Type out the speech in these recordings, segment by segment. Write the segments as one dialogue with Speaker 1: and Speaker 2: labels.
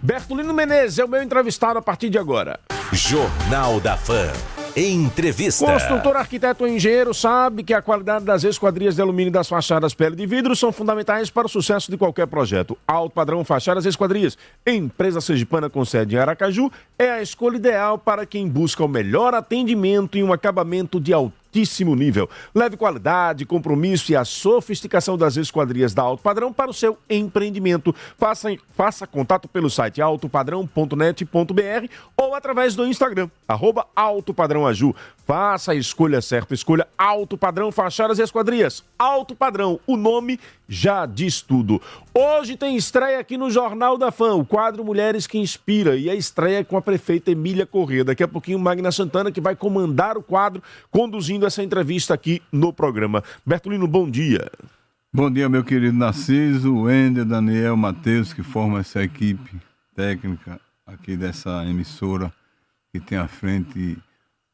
Speaker 1: Bertolino Menezes é o meu entrevistado a partir de agora.
Speaker 2: Jornal da Fã. Entrevista.
Speaker 1: Construtor, arquiteto ou engenheiro sabe que a qualidade das esquadrias de alumínio das fachadas pele de vidro são fundamentais para o sucesso de qualquer projeto. Alto Padrão Fachadas e Esquadrias, empresa sergipana com sede em Aracaju, é a escolha ideal para quem busca o melhor atendimento e um acabamento de altíssimo nível. Leve qualidade, compromisso e a sofisticação das esquadrias da Alto Padrão para o seu empreendimento. Faça contato pelo site altopadrão.net.br ou através do Instagram, @altopadrãoaju. Faça a escolha certa, escolha Alto Padrão Fachadas e Esquadrias. Alto Padrão, o nome já diz tudo. Hoje tem estreia aqui no Jornal da Fã, o quadro Mulheres que Inspira, e a estreia é com a prefeita Emília Corrêa. Daqui a pouquinho Magna Santana, que vai comandar o quadro, conduzindo essa entrevista aqui no programa. Bertolino, bom dia.
Speaker 3: Bom dia, meu querido Narciso, Wender, Daniel, Matheus, que formam essa equipe técnica aqui dessa emissora, que tem à frente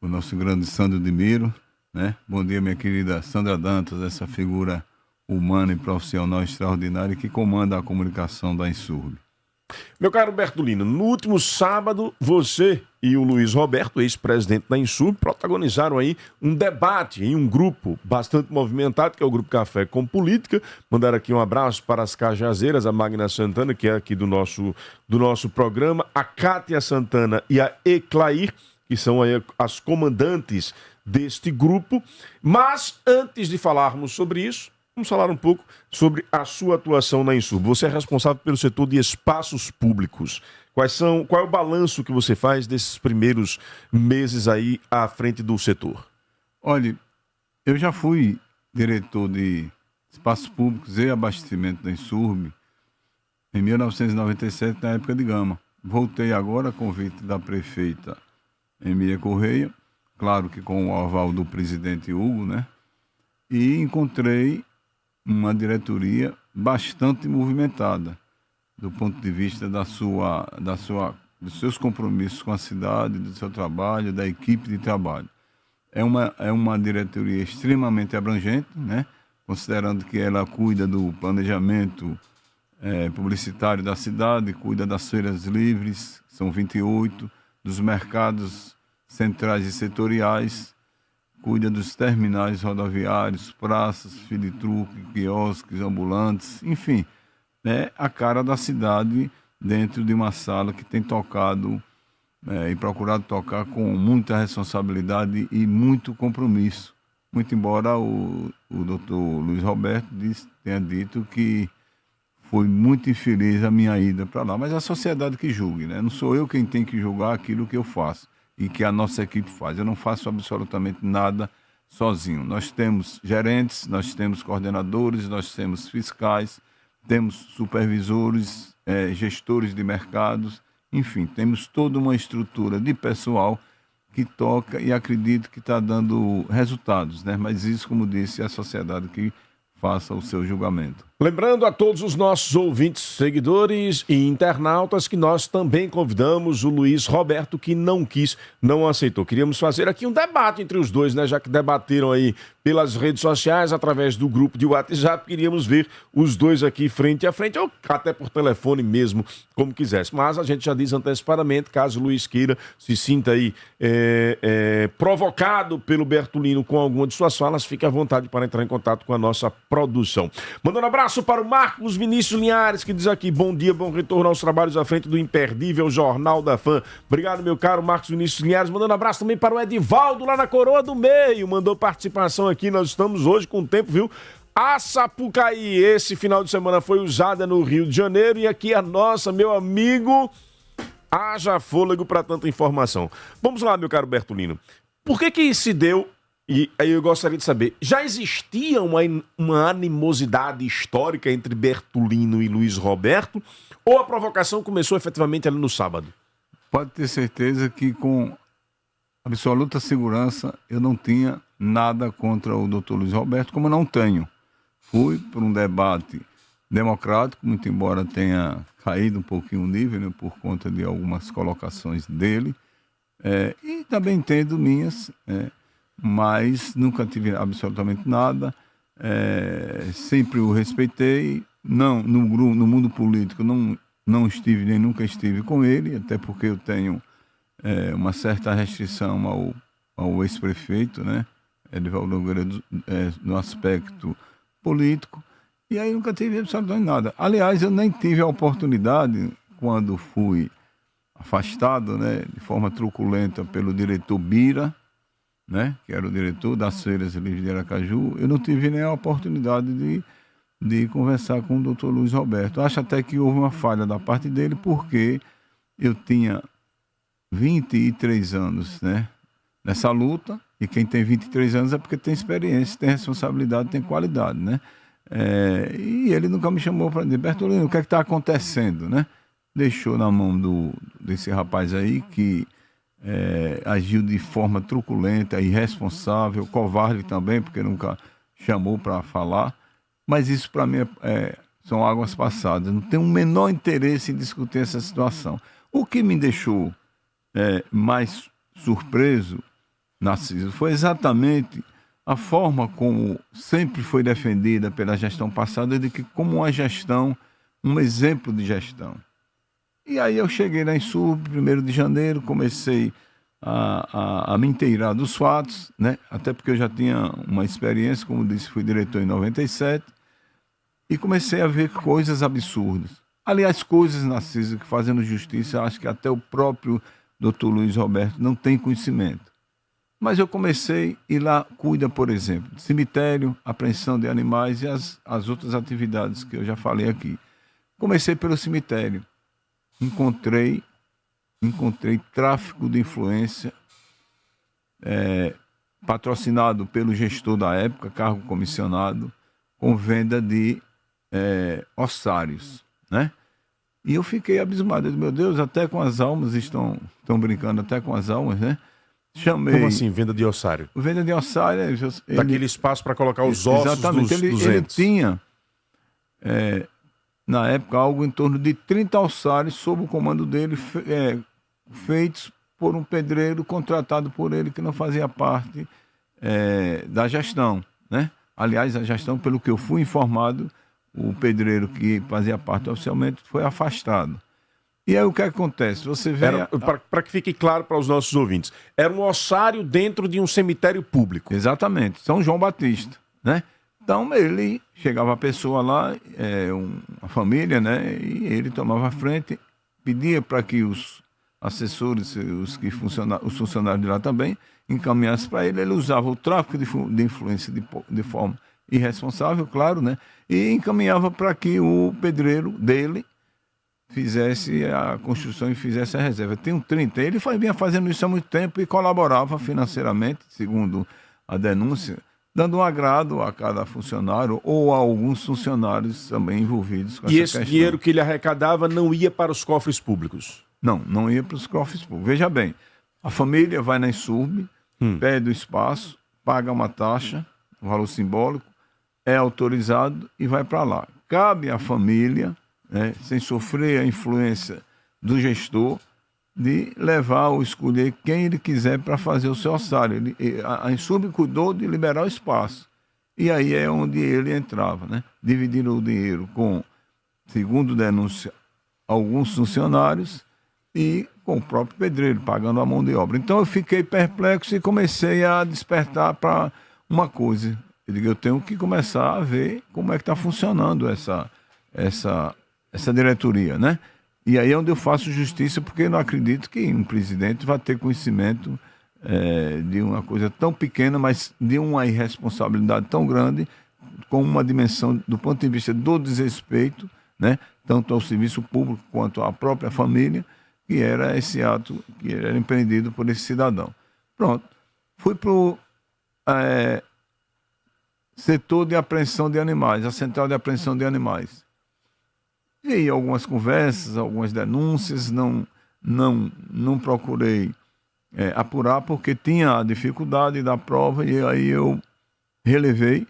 Speaker 3: o nosso grande Sandro de Miro, né? Bom dia, minha querida Sandra Dantas, essa figura humana e profissional extraordinária que comanda a comunicação da Insurb.
Speaker 1: Meu caro Bertolino, no último sábado, você e o Luiz Roberto, ex-presidente da Insurb, protagonizaram aí um debate em um grupo bastante movimentado, que é o Grupo Café com Política. Mandaram aqui um abraço para as cajazeiras, a Magna Santana, que é aqui do nosso programa, a Cátia Santana e a Eclair, que são aí as comandantes deste grupo. Mas, antes de falarmos sobre isso, vamos falar um pouco sobre a sua atuação na Insurb. Você é responsável pelo setor de espaços públicos. Qual é o balanço que você faz desses primeiros meses aí à frente do setor?
Speaker 3: Olha, eu já fui diretor de espaços públicos e abastecimento da Insurb em 1997, na época de Gama. Voltei agora a convite da prefeita Emília Corrêa, claro que com o aval do presidente Hugo, né? E encontrei uma diretoria bastante movimentada do ponto de vista dos seus compromissos com a cidade, do seu trabalho, da equipe de trabalho. É uma diretoria extremamente abrangente, né? Considerando que ela cuida do planejamento publicitário da cidade, cuida das feiras livres, são 28, dos mercados centrais e setoriais, cuida dos terminais rodoviários, praças, filitruque, quiosques, ambulantes, enfim, é a cara da cidade dentro de uma sala que tem tocado e procurado tocar com muita responsabilidade e muito compromisso. Muito embora o doutor Luiz Roberto tenha dito que foi muito infeliz a minha ida para lá, mas é a sociedade que julgue, né? Não sou eu quem tem que julgar aquilo que eu faço e que a nossa equipe faz. Eu não faço absolutamente nada sozinho. Nós temos gerentes, nós temos coordenadores, nós temos fiscais, temos supervisores, gestores de mercados, enfim, temos toda uma estrutura de pessoal que toca e acredito que está dando resultados, né? Mas isso, como disse, é a sociedade que faça o seu julgamento.
Speaker 1: Lembrando a todos os nossos ouvintes, seguidores e internautas que nós também convidamos o Luiz Roberto, que não aceitou. Queríamos fazer aqui um debate entre os dois, né? Já que debateram aí pelas redes sociais, através do grupo de WhatsApp, queríamos ver os dois aqui frente a frente, ou até por telefone mesmo, como quisesse. Mas a gente já diz antecipadamente, caso o Luiz queira, se sinta aí provocado pelo Bertolino com alguma de suas falas, fique à vontade para entrar em contato com a nossa produção. Mandando um abraço para o Marcos Vinícius Linhares, que diz aqui: bom dia, bom retorno aos trabalhos à frente do imperdível Jornal da Fã. Obrigado, meu caro Marcos Vinícius Linhares. Mandando um abraço também para o Edivaldo, lá na Coroa do Meio. Mandou participação aqui. Nós estamos hoje com o tempo, viu? A Sapucaí, esse final de semana foi usada no Rio de Janeiro. E aqui a nossa, meu amigo, haja fôlego para tanta informação. Vamos lá, meu caro Bertolino. Por que se deu? E aí eu gostaria de saber, já existia uma animosidade histórica entre Bertolino e Luiz Roberto, ou a provocação começou efetivamente ali no sábado?
Speaker 3: Pode ter certeza que com absoluta segurança eu não tinha nada contra o doutor Luiz Roberto, como não tenho. Fui por um debate democrático, muito embora tenha caído um pouquinho o nível, né, por conta de algumas colocações dele, e também entendo minhas, mas nunca tive absolutamente nada, sempre o respeitei. Não, no mundo político não estive nem nunca estive com ele, até porque eu tenho uma certa restrição ao ex-prefeito, né? Edivaldo Nogueira, no aspecto político, e aí nunca tive absolutamente nada. Aliás, eu nem tive a oportunidade, quando fui afastado, né, de forma truculenta pelo diretor Bira, né, que era o diretor das Feiras Livres de Aracaju, eu não tive nem a oportunidade de conversar com o doutor Luiz Roberto. Acho até que houve uma falha da parte dele, porque eu tinha 23 anos, né, nessa luta, e quem tem 23 anos é porque tem experiência, tem responsabilidade, tem qualidade, né? E ele nunca me chamou para dizer, Bertolino, o que é que está acontecendo, né? Deixou na mão desse rapaz aí que agiu de forma truculenta, irresponsável, covarde também, porque nunca chamou para falar. Mas isso para mim são águas passadas. Não tenho o menor interesse em discutir essa situação. O que me deixou mais surpreso, Narciso, foi exatamente a forma como sempre foi defendida pela gestão passada, de que como uma gestão, um exemplo de gestão. E aí eu cheguei na Insurb, 1º de janeiro, comecei a me inteirar dos fatos, né? Até porque eu já tinha uma experiência, como disse, fui diretor em 97, e comecei a ver coisas absurdas. Aliás, coisas, Narciso, que fazendo justiça, acho que até o próprio doutor Luiz Roberto não tem conhecimento. Mas eu comecei e lá cuida, por exemplo, de cemitério, apreensão de animais e as outras atividades que eu já falei aqui. Comecei pelo cemitério. Encontrei tráfico de influência patrocinado pelo gestor da época, cargo comissionado, com venda de ossários, né? E eu fiquei abismado. Eu disse, meu Deus, até com as almas estão brincando, até com as almas, né? Chamei...
Speaker 1: Como assim, venda de ossário?
Speaker 3: Venda de ossário...
Speaker 1: Daquele espaço para colocar os ossos
Speaker 3: exatamente,
Speaker 1: dos
Speaker 3: ele
Speaker 1: entes.
Speaker 3: tinha, na época, algo em torno de 30 ossários sob o comando dele, feitos por um pedreiro contratado por ele, que não fazia parte da gestão, né? Aliás, a gestão, pelo que eu fui informado, o pedreiro que fazia parte oficialmente foi afastado. E aí o que acontece? Você vê...
Speaker 1: Para que fique claro para os nossos ouvintes, era um ossário dentro de um cemitério público.
Speaker 3: Exatamente, São João Batista, né? Então ele chegava a pessoa lá, uma família, né? E ele tomava a frente, pedia para que os assessores, os funcionários de lá também, encaminhassem para ele. Ele usava o tráfico de influência de forma irresponsável, claro, né? E encaminhava para que o pedreiro dele fizesse a construção e fizesse a reserva. Tem um 30. Ele vinha fazendo isso há muito tempo e colaborava financeiramente, segundo a denúncia, dando um agrado a cada funcionário ou a alguns funcionários também envolvidos com essa questão. E esse
Speaker 1: dinheiro que ele arrecadava não ia para os cofres públicos?
Speaker 3: Não ia para os cofres públicos. Veja bem, a família vai na Insurb, pede o espaço, paga uma taxa, um valor simbólico, é autorizado e vai para lá. Cabe à família, né, sem sofrer a influência do gestor, de levar ou escolher quem ele quiser para fazer o seu ossário. A Insurb cuidou de liberar o espaço. E aí é onde ele entrava, né? Dividindo o dinheiro com, segundo denúncia, alguns funcionários e com o próprio pedreiro, pagando a mão de obra. Então eu fiquei perplexo e comecei a despertar para uma coisa. Eu digo, eu tenho que começar a ver como é que está funcionando essa diretoria, né? E aí é onde eu faço justiça, porque eu não acredito que um presidente vai ter conhecimento de uma coisa tão pequena, mas de uma irresponsabilidade tão grande, com uma dimensão do ponto de vista do desrespeito, né? Tanto ao serviço público quanto à própria família, que era esse ato que era empreendido por esse cidadão. Pronto. Fui para o setor de apreensão de animais, a central de apreensão de animais. E aí algumas conversas, algumas denúncias, não procurei apurar, porque tinha a dificuldade da prova, e aí eu relevei,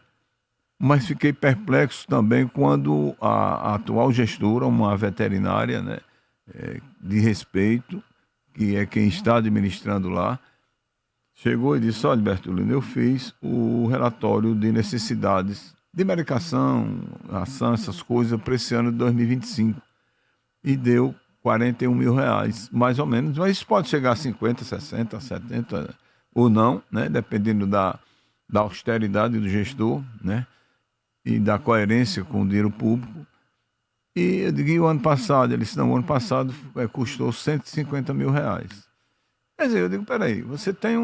Speaker 3: mas fiquei perplexo também quando a atual gestora, uma veterinária, né, de respeito, que é quem está administrando lá, chegou e disse, olha, Bertolino, eu fiz o relatório de necessidades de medicação, ração, essas coisas, para esse ano de 2025. e deu R$ 41.000, mais ou menos. Mas isso pode chegar a 50, 60, 70 ou não, né? Dependendo da austeridade do gestor, né? E da coerência com o dinheiro público. E eu digo, e o ano passado? Ele disse, não, o ano passado custou R$ 150 mil. Quer dizer, eu digo, peraí, você tem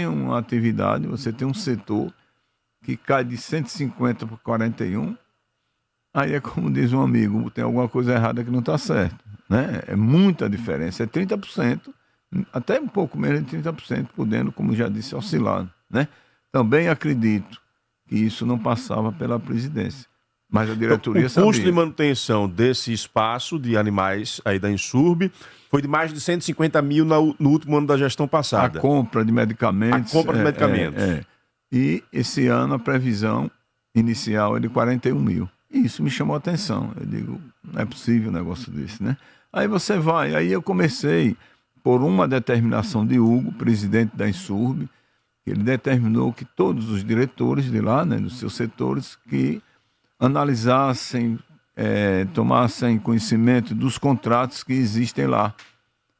Speaker 3: uma atividade, você tem um setor que cai de 150 para 41, aí é como diz um amigo, tem alguma coisa errada que não está certo, né? É muita diferença, é 30%, até um pouco menos de 30%, podendo, como já disse, oscilar, né? Também acredito que isso não passava pela presidência, mas a diretoria sabia.
Speaker 1: O custo de manutenção desse espaço de animais aí da Insurb foi de mais de 150 mil no último ano da gestão passada.
Speaker 3: A compra de medicamentos. E esse ano a previsão inicial é de 41 mil. E isso me chamou a atenção. Eu digo, não é possível um negócio desse, né? Aí você vai. Aí eu comecei, por uma determinação de Hugo, presidente da Insurb, que ele determinou que todos os diretores de lá, né, dos seus setores, que analisassem, tomassem conhecimento dos contratos que existem lá.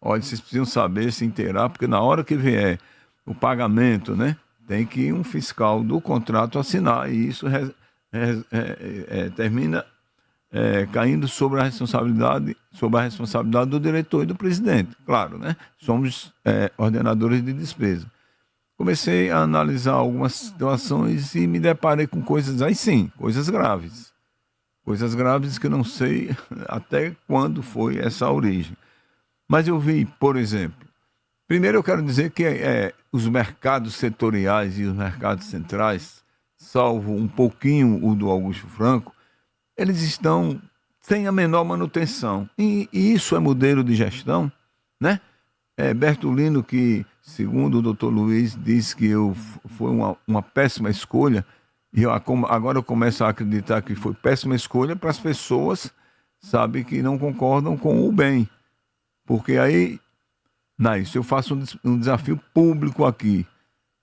Speaker 3: Olha, vocês precisam saber, se inteirar, porque na hora que vier o pagamento, né, tem que um fiscal do contrato assinar, e isso termina caindo sobre a responsabilidade do diretor e do presidente. Claro, né? Somos ordenadores de despesa. Comecei a analisar algumas situações e me deparei com coisas, aí sim, coisas graves. Coisas graves que eu não sei até quando foi essa origem. Mas eu vi, por exemplo, primeiro eu quero dizer que os mercados setoriais e os mercados centrais, salvo um pouquinho o do Augusto Franco, eles estão sem a menor manutenção. E isso é modelo de gestão, né? Bertolino, que, segundo o doutor Luiz, disse que foi uma péssima escolha, e agora eu começo a acreditar que foi péssima escolha para as pessoas, sabe, que não concordam com o bem. Porque aí, eu faço um desafio público aqui,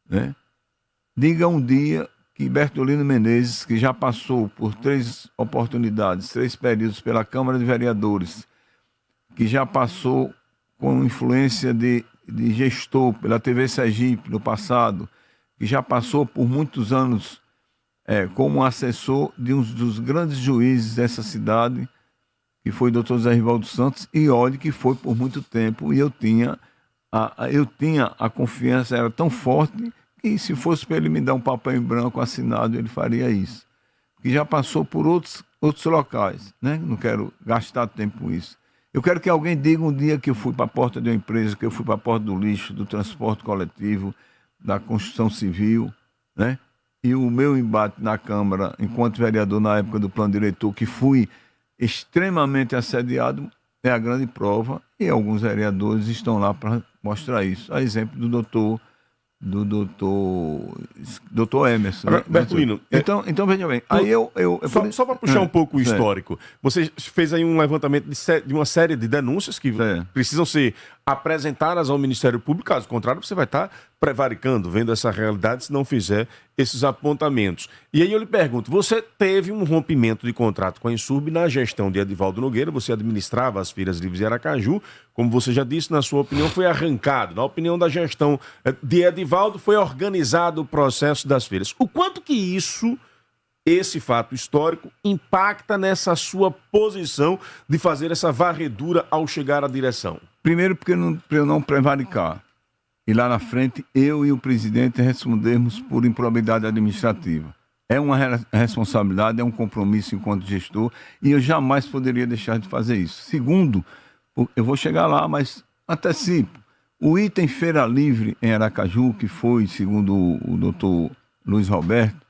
Speaker 3: né? Diga um dia que Bertolino Menezes, que já passou por 3 oportunidades, 3 períodos pela Câmara de Vereadores, que já passou com influência de gestor pela TV Sergipe no passado, que já passou por muitos anos como assessor de um dos grandes juízes dessa cidade, que foi o doutor Zé Rivaldo Santos, e olhe que foi por muito tempo, e eu tinha a confiança, era tão forte, que se fosse para ele me dar um papel em branco assinado, ele faria isso. Que já passou por outros locais, né? Não quero gastar tempo com isso. Eu quero que alguém diga um dia que eu fui para a porta de uma empresa, que eu fui para a porta do lixo, do transporte coletivo, da construção civil, né? E o meu embate na Câmara, enquanto vereador na época do plano diretor, que fui extremamente assediado, é a grande prova, e alguns vereadores estão lá para mostrar isso. A exemplo do doutor Emerson.
Speaker 1: Agora,
Speaker 3: né?
Speaker 1: Bertolino,
Speaker 3: então veja bem. Aí
Speaker 1: só para puxar um pouco o histórico, você fez aí um levantamento de uma série de denúncias que precisam ser apresentadas ao Ministério Público, caso contrário você vai estar prevaricando, vendo essa realidade, se não fizer esses apontamentos. E aí eu lhe pergunto, você teve um rompimento de contrato com a Insurb na gestão de Edivaldo Nogueira, você administrava as feiras livres de Aracaju, como você já disse, na sua opinião foi arrancado, na opinião da gestão de Edivaldo foi organizado o processo das feiras. O quanto que esse fato histórico impacta nessa sua posição de fazer essa varredura ao chegar à direção?
Speaker 3: Primeiro, para eu não prevaricar. E lá na frente, eu e o presidente respondermos por improbidade administrativa. É uma responsabilidade, é um compromisso enquanto gestor, e eu jamais poderia deixar de fazer isso. Segundo, eu vou chegar lá, mas antecipo. O item Feira Livre em Aracaju, que foi, segundo o doutor Luiz Roberto,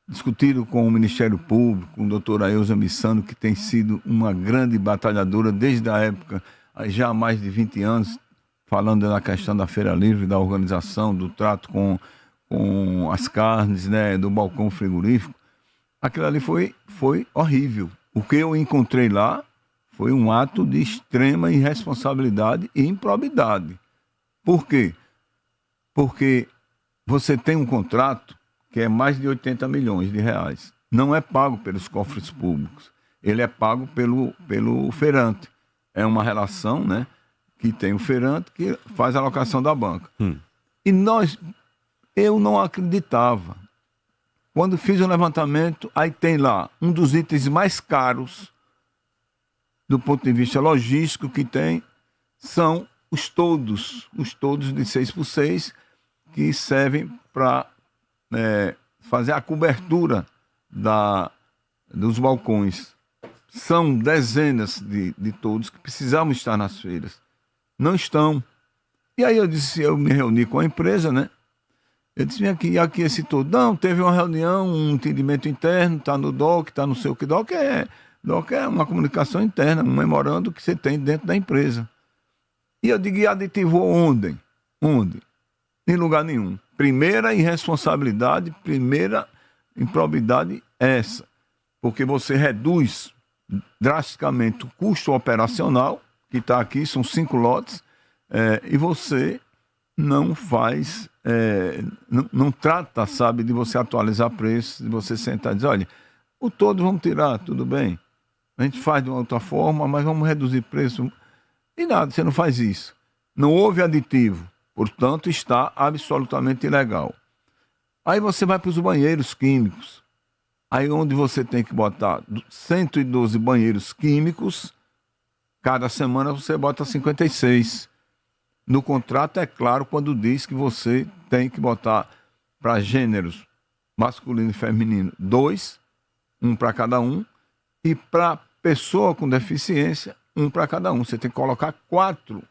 Speaker 3: discutido com o Ministério Público, com o doutor Ailza Missano, que tem sido uma grande batalhadora desde a época, já há mais de 20 anos, falando da questão da Feira Livre, da organização, do trato com as carnes, né, do balcão frigorífico. Aquilo ali foi horrível. O que eu encontrei lá foi um ato de extrema irresponsabilidade e improbidade. Por quê? Porque você tem um contrato que é mais de 80 milhões de reais. Não é pago pelos cofres públicos. Ele é pago pelo feirante. é uma relação, né, que tem o feirante que faz a alocação da banca. E eu não acreditava. Quando fiz o levantamento, aí tem lá um dos itens mais caros do ponto de vista logístico que tem, são os todos de 6x6 que servem para fazer a cobertura dos balcões. São dezenas de todos que precisavam estar nas feiras. Não estão. E aí eu me reuni com a empresa, né? Eu disse, aqui esse todo. Não, teve uma reunião, um entendimento interno, está no DOC, está no seu que DOC é uma comunicação interna, um memorando que você tem dentro da empresa. E eu digo, e aditivou onde? Onde? Em lugar nenhum. Primeira irresponsabilidade, primeira improbidade essa. Porque você reduz drasticamente o custo operacional, que está aqui, são 5 lotes, e você não faz, não trata, sabe, de você atualizar preços, de você sentar e dizer, olha, o todo vamos tirar, tudo bem. A gente faz de uma outra forma, mas vamos reduzir preço. E nada, você não faz isso. Não houve aditivo, portanto está absolutamente ilegal. Aí você vai para os banheiros químicos. Aí onde você tem que botar 112 banheiros químicos, cada semana você bota 56. No contrato é claro quando diz que você tem que botar para gêneros masculino e feminino 2, um para cada um, e para pessoa com deficiência, um para cada um. Você tem que colocar 4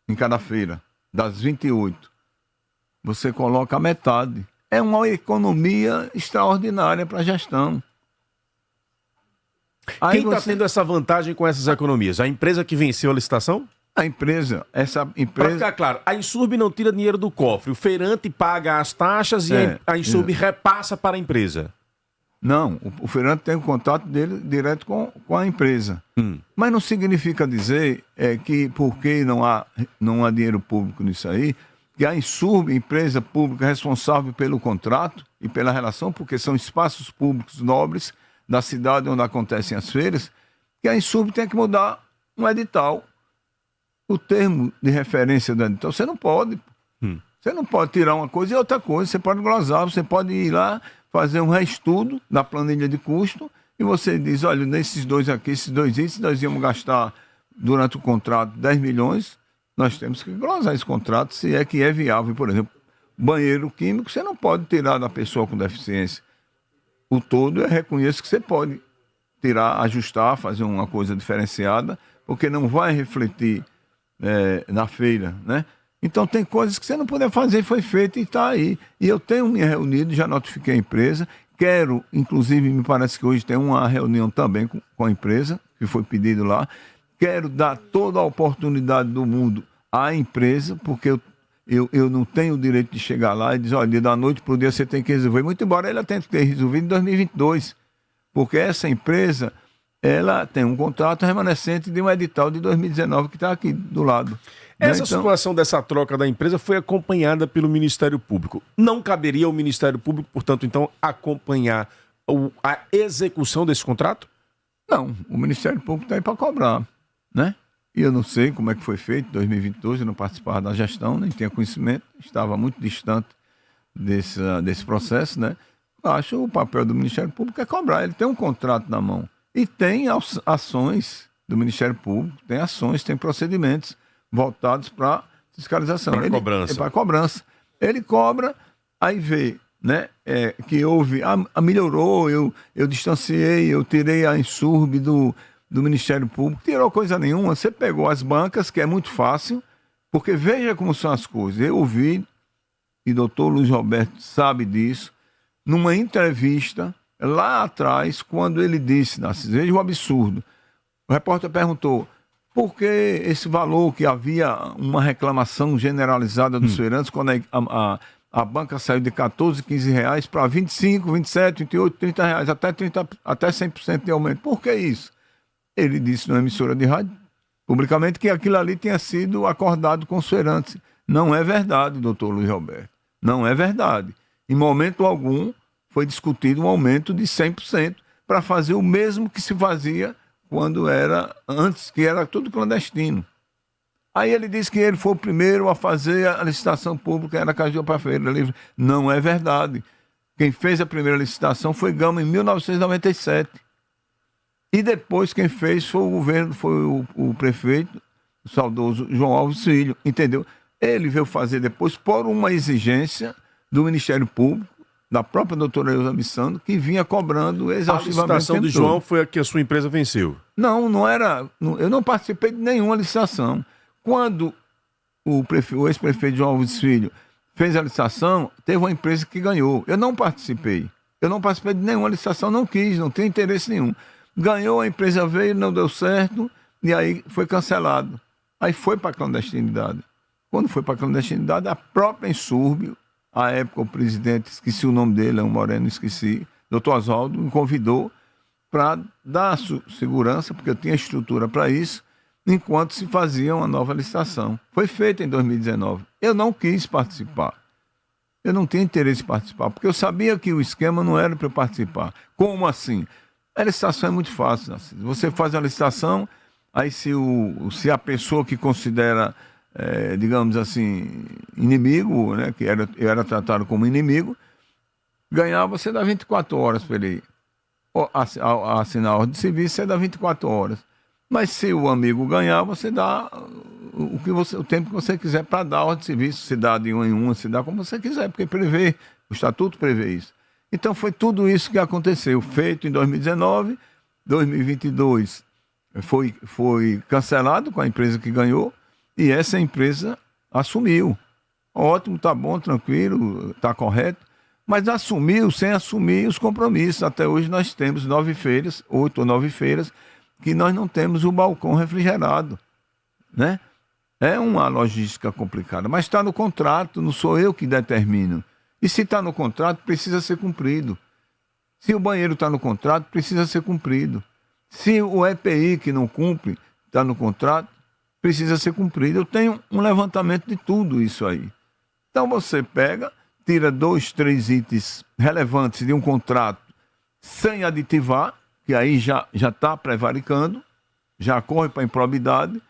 Speaker 3: em cada feira, das 28. Você coloca a metade. É uma economia extraordinária para a gestão.
Speaker 1: Quem está tendo essa vantagem com essas economias? A empresa que venceu a licitação?
Speaker 3: Essa empresa...
Speaker 1: Para ficar claro, a Insurb não tira dinheiro do cofre, o feirante paga as taxas e a Insurb repassa para a empresa.
Speaker 3: Não, o feirante tem o contato dele direto com a empresa. Mas não significa dizer que porque não há dinheiro público nisso aí, que a Insurb, empresa pública responsável pelo contrato e pela relação, porque são espaços públicos nobres da cidade onde acontecem as feiras, que a Insurb tem que mudar um edital. O termo de referência do edital, você não pode. Você não pode tirar uma coisa e outra coisa. Você pode glosar, você pode ir lá, fazer um reestudo da planilha de custo e você diz, olha, nesses dois aqui, esses dois itens, nós íamos gastar durante o contrato 10 milhões, nós temos que glosar esse contrato se é que é viável. Por exemplo, banheiro químico, você não pode tirar da pessoa com deficiência. O todo eu reconheço que você pode tirar, ajustar, fazer uma coisa diferenciada, porque não vai refletir na feira, né? Então tem coisas que você não puder fazer, foi feito e está aí. E eu tenho me reunido, já notifiquei a empresa, quero, inclusive me parece que hoje tem uma reunião também com a empresa, que foi pedido lá, quero dar toda a oportunidade do mundo à empresa, porque eu não tenho o direito de chegar lá e dizer, olha, da noite para o dia você tem que resolver, muito embora ela tenha que ter resolvido em 2022, porque essa empresa, ela tem um contrato remanescente de um edital de 2019 que está aqui do lado.
Speaker 1: Essa situação dessa troca da empresa foi acompanhada pelo Ministério Público. Não caberia ao Ministério Público, portanto, então, acompanhar a execução desse contrato?
Speaker 3: Não, o Ministério Público está aí para cobrar, né? E eu não sei como é que foi feito em 2022, eu não participava da gestão, nem tinha conhecimento, estava muito distante desse processo, né? Acho que o papel do Ministério Público é cobrar, ele tem um contrato na mão. E tem ações do Ministério Público, tem ações, tem procedimentos voltados para fiscalização.
Speaker 1: Para cobrança.
Speaker 3: Para cobrança. Ele cobra, aí vê, né, que houve, melhorou, eu distanciei, eu tirei a Insurb do Ministério Público, tirou coisa nenhuma, você pegou as bancas, que é muito fácil, porque veja como são as coisas. Eu ouvi, e o doutor Luiz Roberto sabe disso, numa entrevista lá atrás, quando ele disse, veja o absurdo, o repórter perguntou, por que esse valor que havia uma reclamação generalizada dos feirantes, quando a banca saiu de 14, 15 reais para 25, 27, 28, 30 reais, até 100% de aumento. Por que isso? Ele disse numa emissora de rádio, publicamente, que aquilo ali tinha sido acordado com os feirantes. Não é verdade, doutor Luiz Roberto. Não é verdade. Em momento algum foi discutido um aumento de 100% para fazer o mesmo que se fazia antes que era tudo clandestino. Aí ele disse que ele foi o primeiro a fazer a licitação pública em Aracaju para a Feira Livre. Não é verdade. Quem fez a primeira licitação foi Gama em 1997. E depois quem fez foi o governo, foi o prefeito, o saudoso João Alves Filho, entendeu? Ele veio fazer depois por uma exigência do Ministério Público, da própria doutora Elza Missando, que vinha cobrando exaustivamente.
Speaker 1: A licitação de João foi a que a sua empresa venceu?
Speaker 3: Não era. Eu não participei de nenhuma licitação. Quando o ex-prefeito João Alves Filho fez a licitação, teve uma empresa que ganhou. Eu não participei. Eu não participei de nenhuma licitação, não quis, não tenho interesse nenhum. Ganhou, a empresa veio, não deu certo, e aí foi cancelado. Aí foi para a clandestinidade. Quando foi para a clandestinidade, a própria Insurb, à época o presidente, esqueci o nome dele, é um moreno, esqueci, doutor Oswaldo, me convidou para dar segurança, porque eu tinha estrutura para isso, enquanto se fazia uma nova licitação. Foi feita em 2019. Eu não quis participar. Eu não tinha interesse em participar, porque eu sabia que o esquema não era para eu participar. Como assim? A licitação é muito fácil, Narciso. Você faz a licitação, aí se a pessoa que considera, digamos assim, inimigo, né, que eu era tratado como inimigo, ganhar, você dá 24 horas para ele assinar a ordem de serviço, você dá 24 horas. Mas se o amigo ganhar, você dá o tempo que você quiser para dar a ordem de serviço, se dá de uma em uma, se dá como você quiser, porque prevê, o estatuto prevê isso. Então foi tudo isso que aconteceu, feito em 2019, 2022 foi cancelado com a empresa que ganhou e essa empresa assumiu. Ótimo, tá bom, tranquilo, tá correto, mas assumiu sem assumir os compromissos. Até hoje nós temos 8 ou 9 feiras, que nós não temos o balcão refrigerado, né? É uma logística complicada, mas está no contrato, não sou eu que determino. E se está no contrato, precisa ser cumprido. Se o banheiro está no contrato, precisa ser cumprido. Se o EPI que não cumpre está no contrato, precisa ser cumprido. Eu tenho um levantamento de tudo isso aí. Então você pega, tira 2, 3 itens relevantes de um contrato sem aditivar, que aí já está prevaricando, já corre para improbidade,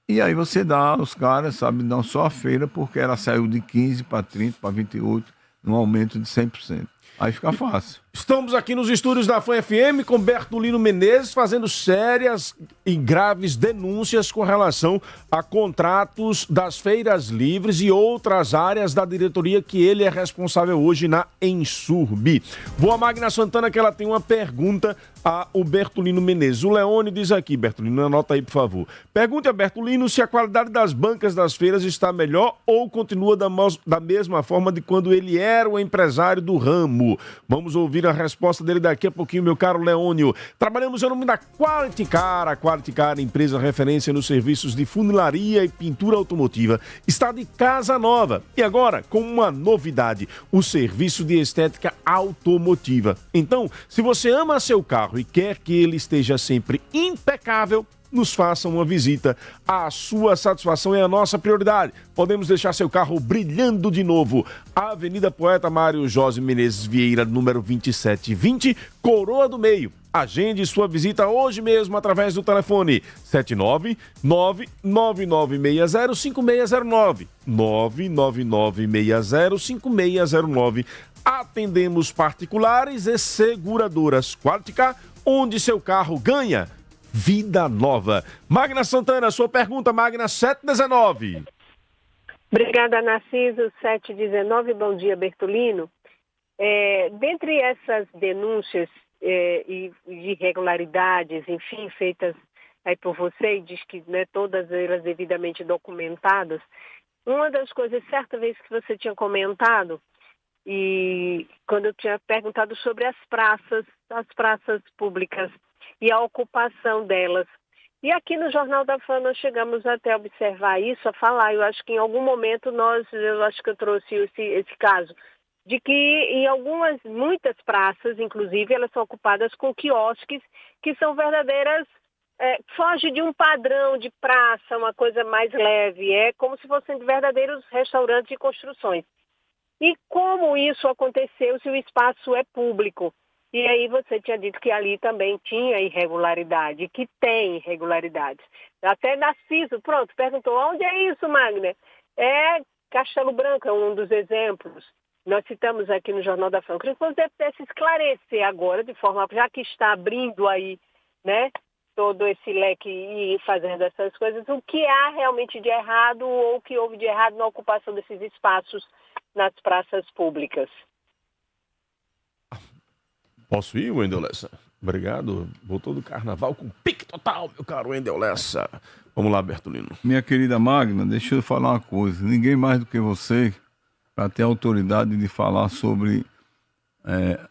Speaker 3: e aí você dá aos caras, sabe, não só a feira, porque ela saiu de 15 para 30, para 28, num aumento de 100%. Aí fica fácil.
Speaker 1: Estamos aqui nos estúdios da Fã FM com Bertolino Menezes fazendo sérias e graves denúncias com relação a contratos das feiras livres e outras áreas da diretoria que ele é responsável hoje na Ensurb. Vou a Magna Santana que ela tem uma pergunta ao Bertolino Menezes. O Leone diz aqui, Bertolino, anota aí por favor. Pergunte a Bertolino se a qualidade das bancas das feiras está melhor ou continua da mesma forma de quando ele era o empresário do ramo. Vamos ouvir a resposta dele daqui a pouquinho, meu caro Leônio. Trabalhamos em nome da Quality Car. A Quality Car, empresa referência nos serviços de funilaria e pintura automotiva, está de casa nova. E agora, com uma novidade, o serviço de estética automotiva. Então, se você ama seu carro e quer que ele esteja sempre impecável, nos faça uma visita. A sua satisfação é a nossa prioridade. Podemos deixar seu carro brilhando de novo. Avenida Poeta Mário Jorge Menezes Vieira, número 2720, Coroa do Meio. Agende sua visita hoje mesmo através do telefone 79999605609. 999605609. Atendemos particulares e seguradoras. Quality Car, onde seu carro ganha vida nova. Magna Santana, sua pergunta, Magna 719.
Speaker 4: Obrigada, Narciso, 719. Bom dia, Bertolino. Dentre essas denúncias e de irregularidades, enfim, feitas aí por você, e diz que, né, todas elas devidamente documentadas, uma das coisas, certa vez que você tinha comentado, e quando eu tinha perguntado sobre as praças públicas, e a ocupação delas. E aqui no Jornal da Fã nós chegamos até a observar isso, a falar. Eu acho que em algum momento eu acho que eu trouxe esse caso, de que em muitas praças, inclusive, elas são ocupadas com quiosques que são verdadeiras, foge de um padrão de praça, uma coisa mais leve, é como se fossem verdadeiros restaurantes e construções. E como isso aconteceu se o espaço é público? E aí você tinha dito que ali também tinha irregularidade, que tem irregularidades. Até Narciso, pronto, perguntou, onde é isso, Magner? É Castelo Branco, é um dos exemplos. Nós citamos aqui no Jornal da Fã. Eu queria que você pudesse esclarecer agora, de forma, já que está abrindo aí, né, todo esse leque e fazendo essas coisas, o que há realmente de errado ou o que houve de errado na ocupação desses espaços nas praças públicas.
Speaker 1: Posso ir, Wendel Lessa? Obrigado. Voltou do carnaval com pique total, meu caro Wendel Lessa. Vamos lá, Bertolino.
Speaker 3: Minha querida Magna, deixa eu falar uma coisa. Ninguém mais do que você para ter autoridade de falar sobre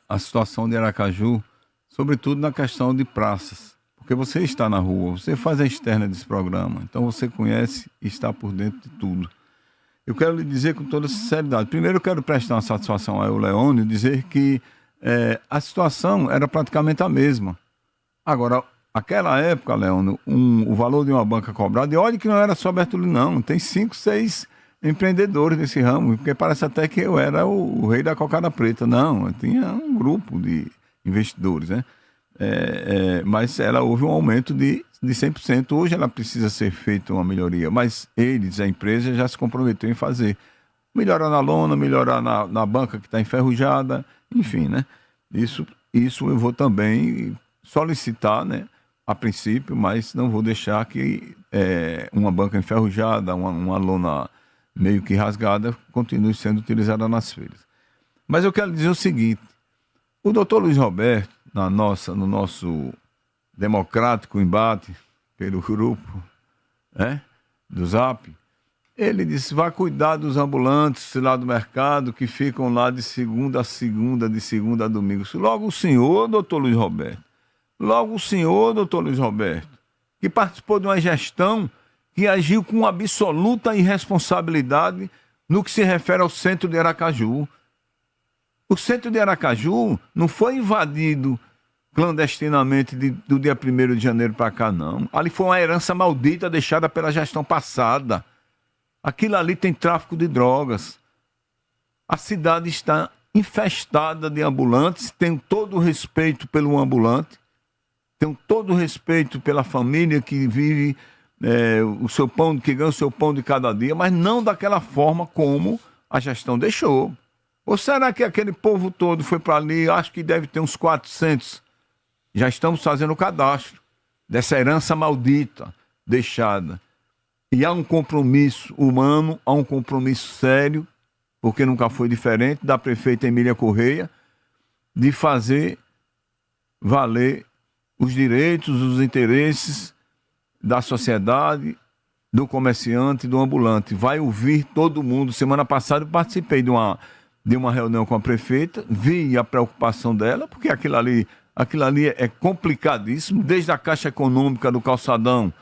Speaker 3: a situação de Aracaju, sobretudo na questão de praças. Porque você está na rua, você faz a externa desse programa, então você conhece e está por dentro de tudo. Eu quero lhe dizer com toda sinceridade. Primeiro eu quero prestar uma satisfação ao Leônio e dizer que a situação era praticamente a mesma. Agora, aquela época, Leônio, o valor de uma banca cobrada, e olha que não era só Bertolino, não, tem 5, 6 empreendedores nesse ramo, porque parece até que eu era o rei da cocada preta. Não, eu tinha um grupo de investidores, né? Mas houve um aumento de 100%. Hoje ela precisa ser feita uma melhoria, mas a empresa já se comprometeu em fazer. Melhorar na lona, melhorar na banca que está enferrujada, enfim, né? Isso eu vou também solicitar, né? A princípio, mas não vou deixar que uma banca enferrujada, uma lona meio que rasgada, continue sendo utilizada nas feiras. Mas eu quero dizer o seguinte, o doutor Luiz Roberto, no nosso democrático embate pelo grupo do Zap, ele disse, vai cuidar dos ambulantes lá do mercado que ficam lá de segunda a segunda, de segunda a domingo. Logo o senhor, doutor Luiz Roberto, que participou de uma gestão que agiu com absoluta irresponsabilidade no que se refere ao centro de Aracaju. O centro de Aracaju não foi invadido clandestinamente do dia 1º de janeiro para cá, não. Ali foi uma herança maldita deixada pela gestão passada. Aquilo ali tem tráfico de drogas. A cidade está infestada de ambulantes. Tenho todo o respeito pelo ambulante. Tenho todo o respeito pela família que vive o seu pão, que ganha o seu pão de cada dia, mas não daquela forma como a gestão deixou. Ou será que aquele povo todo foi para ali? Acho que deve ter uns 400. Já estamos fazendo o cadastro dessa herança maldita deixada. E há um compromisso humano, há um compromisso sério, porque nunca foi diferente, da prefeita Emília Correia, de fazer valer os direitos, os interesses da sociedade, do comerciante, do ambulante. Vai ouvir todo mundo. Semana passada eu participei de uma reunião com a prefeita, vi a preocupação dela, porque aquilo ali é complicadíssimo, desde a Caixa Econômica do Calçadão,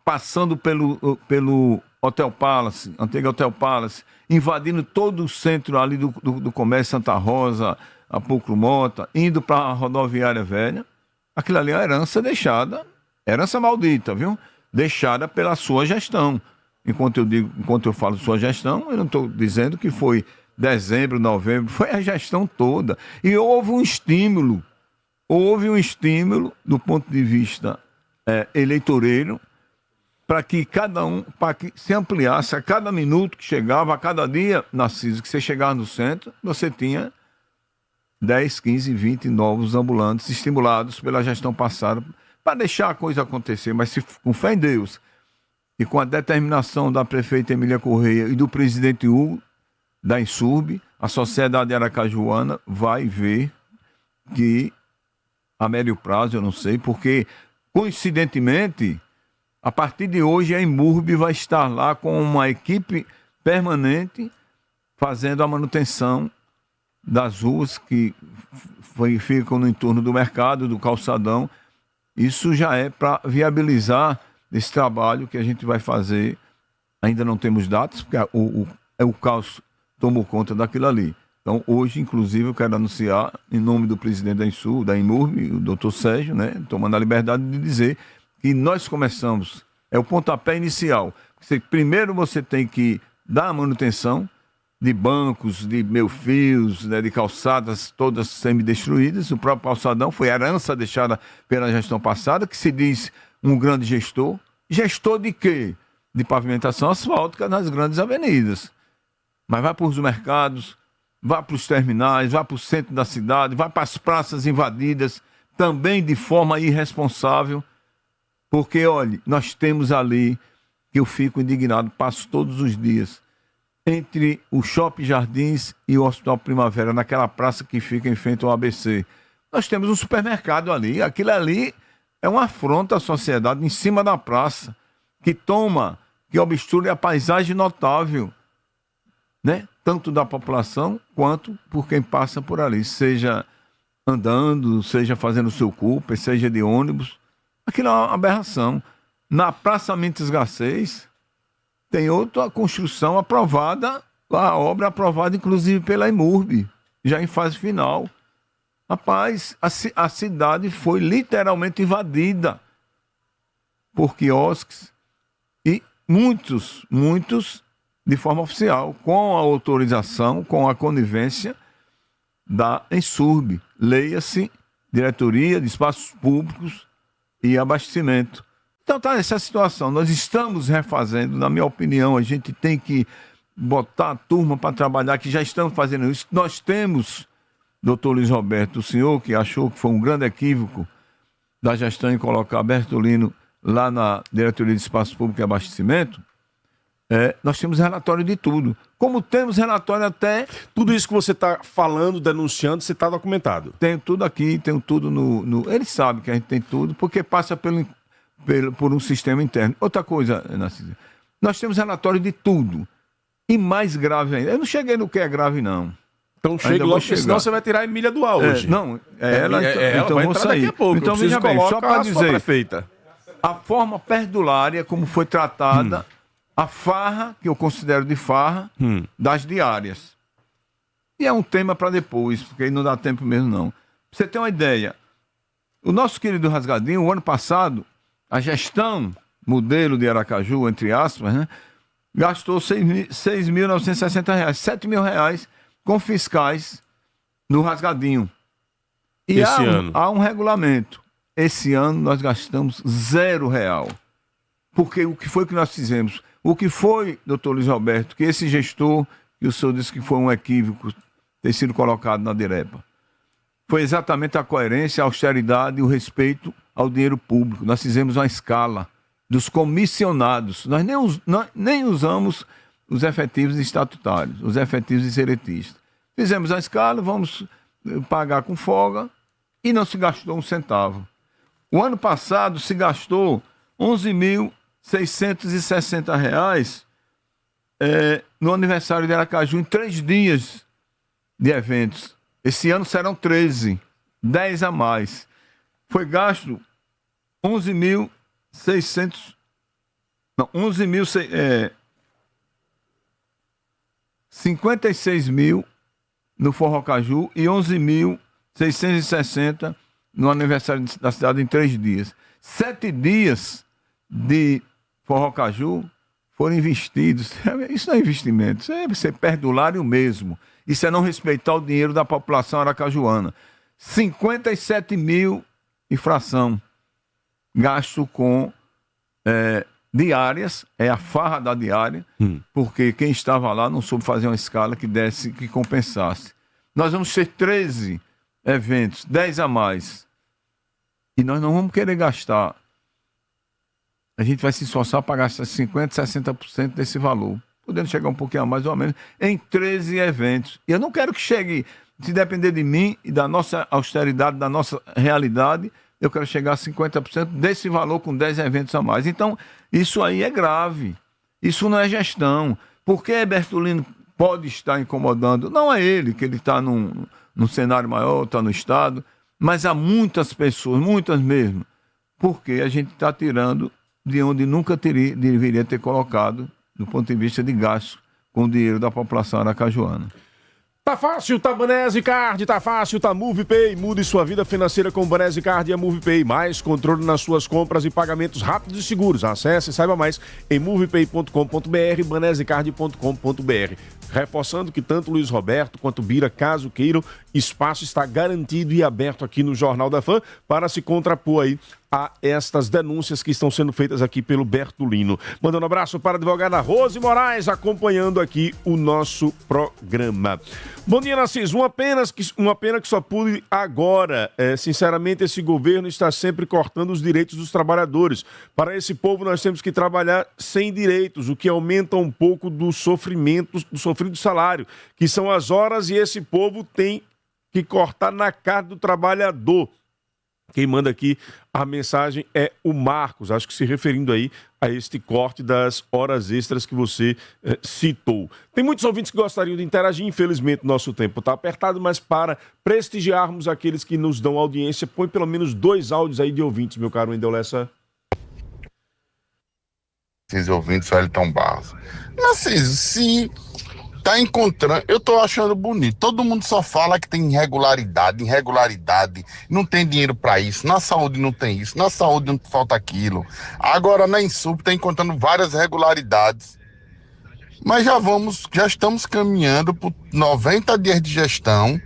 Speaker 3: passando pelo Hotel Palace, antigo Hotel Palace, invadindo todo o centro ali do comércio Santa Rosa, a Pulcro Mota, indo para a rodoviária velha. Aquilo ali é uma herança deixada, herança maldita, viu? Deixada pela sua gestão. Enquanto eu falo sua gestão, eu não estou dizendo que foi dezembro, novembro, foi a gestão toda. E houve um estímulo do ponto de vista eleitoreiro, para que se ampliasse a cada minuto que chegava, a cada dia, Narciso, que você chegava no centro, você tinha 10, 15, 20 novos ambulantes estimulados pela gestão passada para deixar a coisa acontecer, mas com fé em Deus e com a determinação da prefeita Emília Correia e do presidente Hugo da Insurb, a sociedade aracajuana vai ver que a médio prazo, eu não sei, porque coincidentemente a partir de hoje a Imurb vai estar lá com uma equipe permanente fazendo a manutenção das ruas que ficam no entorno do mercado, do calçadão. Isso já é para viabilizar esse trabalho que a gente vai fazer. Ainda não temos datas, porque o caos tomou conta daquilo ali. Então, hoje, inclusive, eu quero anunciar, em nome do presidente da Imurb, o doutor Sérgio, né, tomando a liberdade de dizer que nós começamos, é o pontapé inicial. Primeiro você tem que dar a manutenção, de bancos, de meio-fios, né, de calçadas todas semi-destruídas. O próprio calçadão foi herança deixada pela gestão passada, que se diz um grande gestor. Gestor de quê? De pavimentação asfáltica nas grandes avenidas. Mas vai para os mercados, vai para os terminais, vai para o centro da cidade, vai para as praças invadidas, também de forma irresponsável. Porque, olha, nós temos ali, que eu fico indignado, passo todos os dias, entre o Shopping Jardins e o Hospital Primavera, naquela praça que fica em frente ao ABC. Nós temos um supermercado ali. Aquilo ali é uma afronta à sociedade em cima da praça, que obstrui a paisagem notável, né? Tanto da população quanto por quem passa por ali, seja andando, seja fazendo seu culpa, seja de ônibus. Aquilo é uma aberração. Na Praça Mendes Garcês, tem outra construção aprovada, a obra aprovada inclusive pela Imurb, já em fase final. Rapaz, a cidade foi literalmente invadida por quiosques e muitos de forma oficial, com a autorização, com a conivência da Ensurb. Leia-se Diretoria de Espaços Públicos e Abastecimento. Então está essa situação, nós estamos refazendo, na minha opinião, a gente tem que botar a turma para trabalhar, que já estamos fazendo isso. Nós temos, doutor Luiz Roberto, o senhor que achou que foi um grande equívoco da gestão em colocar Bertolino lá na Diretoria de Espaço Público e Abastecimento, nós temos relatório de tudo. Como temos relatório até...
Speaker 1: Tudo isso que você está falando, denunciando, você está documentado.
Speaker 3: Tenho tudo aqui, tenho tudo no... Ele sabe que a gente tem tudo, porque passa por um sistema interno. Outra coisa, Narciso, nós temos relatório de tudo. E mais grave ainda. Eu não cheguei no que é grave, não.
Speaker 1: Então chega logo, porque senão você vai tirar a Emília do ar hoje.
Speaker 3: Então
Speaker 1: vai
Speaker 3: vou
Speaker 1: entrar
Speaker 3: sair.
Speaker 1: Daqui a pouco.
Speaker 3: Então veja bem, só para dizer,
Speaker 1: prefeita.
Speaker 3: A forma perdulária como foi tratada a farra, que eu considero de farra, das diárias. E é um tema para depois, porque aí não dá tempo mesmo, não. Pra você ter uma ideia, o nosso querido Rasgadinho, o ano passado, a gestão, modelo de Aracaju, entre aspas, né, gastou R$6.960, R$7.000 com fiscais no Rasgadinho. E há um regulamento. Esse ano nós gastamos R$0. Porque o que foi que nós fizemos? O que foi, doutor Luiz Roberto, que esse gestor, que o senhor disse que foi um equívoco ter sido colocado na direba, foi exatamente a coerência, a austeridade e o respeito ao dinheiro público. Nós fizemos uma escala dos comissionados. Nós nem usamos os efetivos estatutários, os efetivos de seretistas. Fizemos a escala, vamos pagar com folga e não se gastou um centavo. O ano passado se gastou R$11.660 no aniversário de Aracaju, em 3 dias de eventos. Esse ano serão 13, 10 a mais. Foi gasto 56 mil no Forrocaju e 11.660 no aniversário da cidade em 3 dias. 7 dias de Forrocaju foram investidos. Isso não é investimento, isso é ser perdulário mesmo. Isso é não respeitar o dinheiro da população aracajuana. 57 mil e fração gasto com diárias, é a farra da diária, porque quem estava lá não soube fazer uma escala que desse, que compensasse. Nós vamos ter 13 eventos, 10 a mais. E nós não vamos querer gastar. A gente vai se esforçar para gastar 50%, 60% desse valor, podendo chegar um pouquinho a mais ou menos, em 13 eventos. E eu não quero que chegue, se depender de mim e da nossa austeridade, da nossa realidade, eu quero chegar a 50% desse valor com 10 eventos a mais. Então, isso aí é grave. Isso não é gestão. Por que Bertolino pode estar incomodando? Não é ele, que ele está num cenário maior, está no Estado, mas há muitas pessoas, muitas mesmo, porque a gente está tirando de onde nunca deveria ter colocado, do ponto de vista de gasto com o dinheiro da população aracajuana.
Speaker 1: Tá fácil, tá Banese Card, tá fácil, tá MovePay. Mude sua vida financeira com Banese Card e a MovePay. Mais controle nas suas compras e pagamentos rápidos e seguros. Acesse e saiba mais em movepay.com.br, banesecard.com.br. Reforçando que tanto Luiz Roberto quanto Bira, caso queiram, espaço está garantido e aberto aqui no Jornal da Fã para se contrapor aí a estas denúncias que estão sendo feitas aqui pelo Bertolino. Mandando um abraço para a advogada Rose Moraes, acompanhando aqui o nosso programa. Bom dia, Narciso. Uma pena que só pude agora. Sinceramente, esse governo está sempre cortando os direitos dos trabalhadores. Para esse povo, nós temos que trabalhar sem direitos, o que aumenta um pouco do sofrimento, do sofrido salário, que são as horas, e esse povo tem que cortar na cara do trabalhador. Quem manda aqui a mensagem é o Marcos, acho que se referindo aí a este corte das horas extras que você citou. Tem muitos ouvintes que gostariam de interagir, infelizmente o nosso tempo está apertado, mas para prestigiarmos aqueles que nos dão audiência, põe pelo menos 2 áudios aí de ouvintes, meu caro Wendel Lessa.
Speaker 5: Esses ouvintes, Wellington Barros. Narciso, se tá encontrando, eu tô achando bonito. Todo mundo só fala que tem irregularidade, não tem dinheiro para isso, na saúde não tem isso, na saúde não falta aquilo. Agora na Insub tá encontrando várias irregularidades. Mas já estamos caminhando por 90 dias de gestão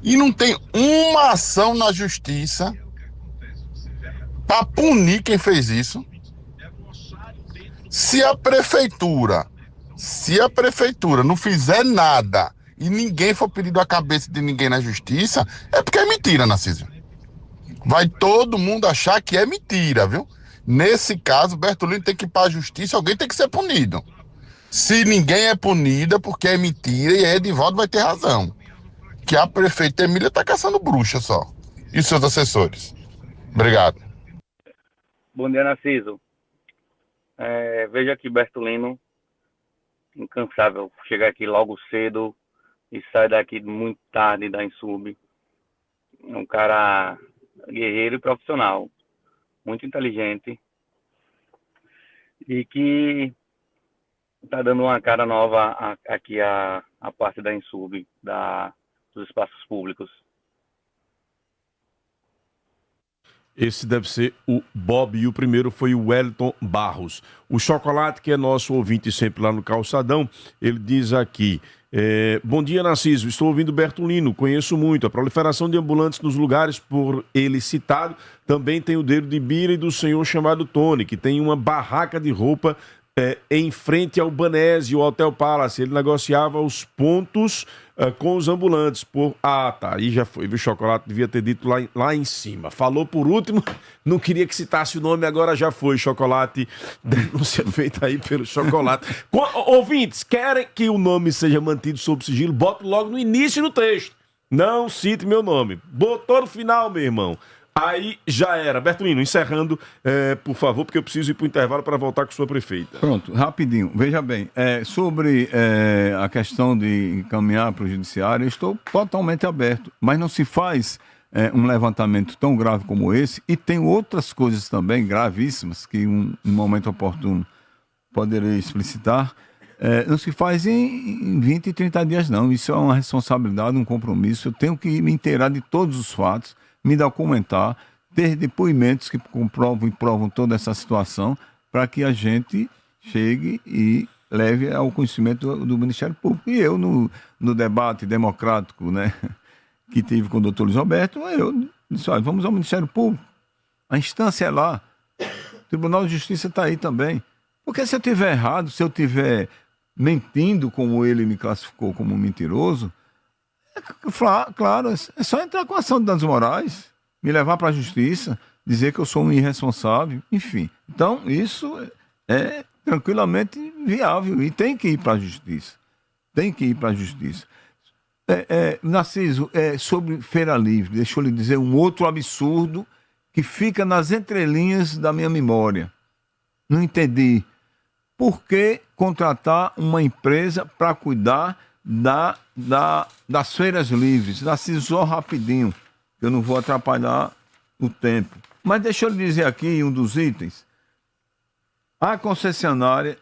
Speaker 5: e não tem uma ação na justiça para punir quem fez isso. Se a prefeitura não fizer nada e ninguém for pedido a cabeça de ninguém na justiça, é porque é mentira, Narciso. Vai todo mundo achar que é mentira, viu? Nesse caso, Bertolino tem que ir para a justiça, alguém tem que ser punido. Se ninguém é punido, porque é mentira, e aí Edivaldo vai ter razão. Que a prefeita Emília está caçando bruxa só. E seus assessores. Obrigado.
Speaker 6: Bom dia, Narciso. Veja aqui, Bertolino, incansável, chegar aqui logo cedo e sair daqui muito tarde da Insub. É um cara guerreiro e profissional, muito inteligente e que está dando uma cara nova aqui a parte da Insub, dos espaços públicos.
Speaker 1: Esse deve ser o Bob e o primeiro foi o Wellington Barros. O Chocolate, que é nosso ouvinte sempre lá no Calçadão, ele diz aqui: bom dia, Narciso, estou ouvindo Bertolino, conheço muito. A proliferação de ambulantes nos lugares por ele citado também tem o dedo de Bira e do senhor chamado Tony, que tem uma barraca de roupa em frente ao Banese, o Hotel Palace. Ele negociava os pontos com os ambulantes. Tá, aí já foi, viu? Chocolate devia ter dito lá em cima. Falou por último, não queria que citasse o nome, agora já foi, Chocolate. Denúncia feita aí pelo Chocolate. Ouvintes, querem que o nome seja mantido sob sigilo? Bota logo no início do texto. Não cite meu nome. Botou no final, meu irmão. Aí já era. Bertolino, encerrando, por favor, porque eu preciso ir para o intervalo para voltar com sua prefeita.
Speaker 3: Pronto, rapidinho. Veja bem, sobre a questão de encaminhar para o judiciário, eu estou totalmente aberto, mas não se faz um levantamento tão grave como esse, e tem outras coisas também gravíssimas que um momento oportuno poderei explicitar. Não se faz em 20 e 30 dias, não. Isso é uma responsabilidade, um compromisso. Eu tenho que me inteirar de todos os fatos, me documentar, ter depoimentos que comprovam e provam toda essa situação, para que a gente chegue e leve ao conhecimento do Ministério Público. E eu, no debate democrático, né, que tive com o doutor Luiz Roberto, eu disse: olha, vamos ao Ministério Público. A instância é lá. O Tribunal de Justiça está aí também. Porque se eu tiver errado, se eu tiver mentindo, como ele me classificou como mentiroso, claro, é só entrar com a ação de danos morais, me levar para a justiça, dizer que eu sou um irresponsável, enfim. Então, isso é tranquilamente viável e tem que ir para a justiça. Tem que ir para a justiça. Narciso, sobre Feira Livre, deixa eu lhe dizer um outro absurdo que fica nas entrelinhas da minha memória. Não entendi. Por que contratar uma empresa para cuidar das feiras livres? Narciso, só rapidinho, eu não vou atrapalhar o tempo. Mas deixa eu lhe dizer aqui um dos itens. A concessionária,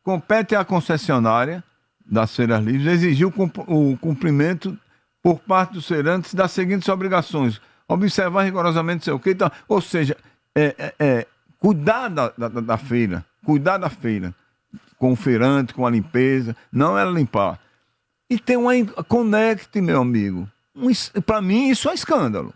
Speaker 3: compete à concessionária das feiras livres exigir o cumprimento por parte dos feirantes das seguintes obrigações: observar rigorosamente seu quê, então, ou seja, cuidar da feira, cuidar da feira, com o feirante, com a limpeza. Não era limpar. E tem uma Conect, meu amigo. Para mim, isso é escândalo.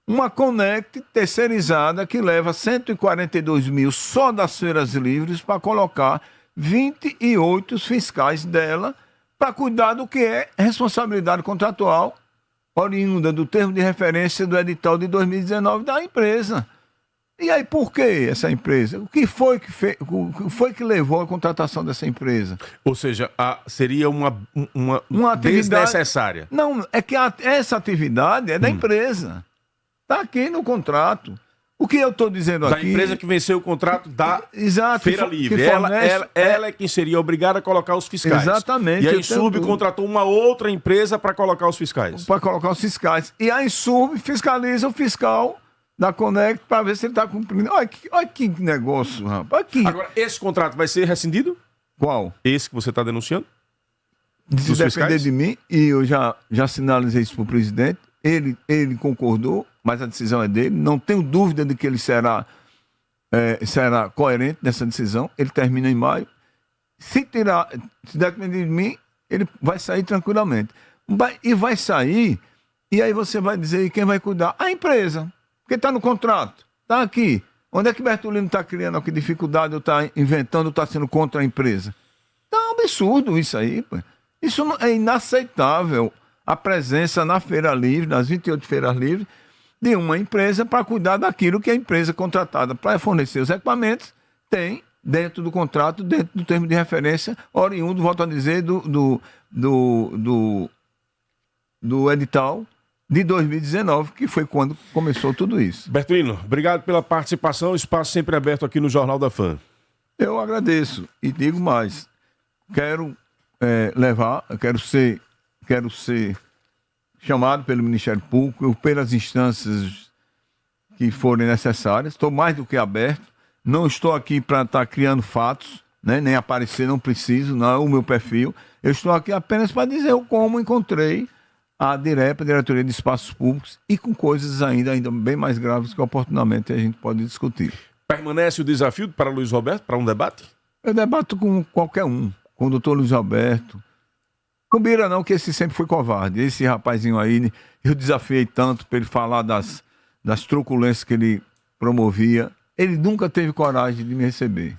Speaker 3: Uma Conect terceirizada que leva 142 mil só das feiras livres para colocar 28 fiscais dela para cuidar do que é responsabilidade contratual oriunda do termo de referência do edital de 2019 da empresa. E aí, por que essa empresa? O que foi que levou à contratação dessa empresa?
Speaker 1: Ou seja, seria uma
Speaker 3: atividade
Speaker 1: desnecessária.
Speaker 3: Não, é que essa atividade é da empresa. Está aqui no contrato. O que eu estou dizendo
Speaker 1: Da
Speaker 3: aqui...
Speaker 1: empresa que venceu o contrato da
Speaker 3: Exato,
Speaker 1: Feira
Speaker 3: que
Speaker 1: Livre.
Speaker 3: fornece-
Speaker 1: Ela é quem seria obrigada a colocar os fiscais.
Speaker 3: Exatamente,
Speaker 1: E a
Speaker 3: eu
Speaker 1: Insurb
Speaker 3: tenho-
Speaker 1: contratou uma outra empresa para colocar os fiscais.
Speaker 3: Para colocar os fiscais. E a Insurb fiscaliza o fiscal da Conect para ver se ele está cumprindo. Olha que negócio, rapaz.
Speaker 1: Agora, esse contrato vai ser rescindido?
Speaker 3: Qual?
Speaker 1: Esse que você está denunciando?
Speaker 3: Se
Speaker 1: Dos
Speaker 3: depender
Speaker 1: fiscais?
Speaker 3: de mim, e eu já sinalizei isso para o presidente, ele concordou, mas a decisão é dele. Não tenho dúvida de que ele será coerente nessa decisão. Ele termina em maio. Se depender de mim, ele vai sair tranquilamente. Vai sair, e aí você vai dizer, e quem vai cuidar? A empresa. Porque está no contrato, está aqui. Onde é que Bertolino está criando aqui dificuldade, ou está inventando, ou está sendo contra a empresa? É um absurdo isso aí, pô. Isso é inaceitável. A presença na Feira Livre, nas 28 Feiras Livres, de uma empresa para cuidar daquilo que a empresa contratada para fornecer os equipamentos tem dentro do contrato, dentro do termo de referência, oriundo, volto a dizer, do edital de 2019, que foi quando começou tudo isso.
Speaker 1: Bertolino, obrigado pela participação. Espaço sempre aberto aqui no Jornal da Fã.
Speaker 3: Eu agradeço e digo mais. Quero ser chamado pelo Ministério Público, pelas instâncias que forem necessárias. Estou mais do que aberto. Não estou aqui para estar criando fatos, né? Nem aparecer, não preciso, não é o meu perfil. Eu estou aqui apenas para dizer como encontrei a diretoria de espaços públicos e com coisas ainda bem mais graves que oportunamente a gente pode discutir.
Speaker 1: Permanece o desafio para Luiz Roberto, para um debate?
Speaker 3: Eu debato com qualquer um, com o doutor Luiz Alberto. Combina não, que esse sempre foi covarde. Esse rapazinho aí, eu desafiei tanto para ele falar das truculências que ele promovia. Ele nunca teve coragem de me receber.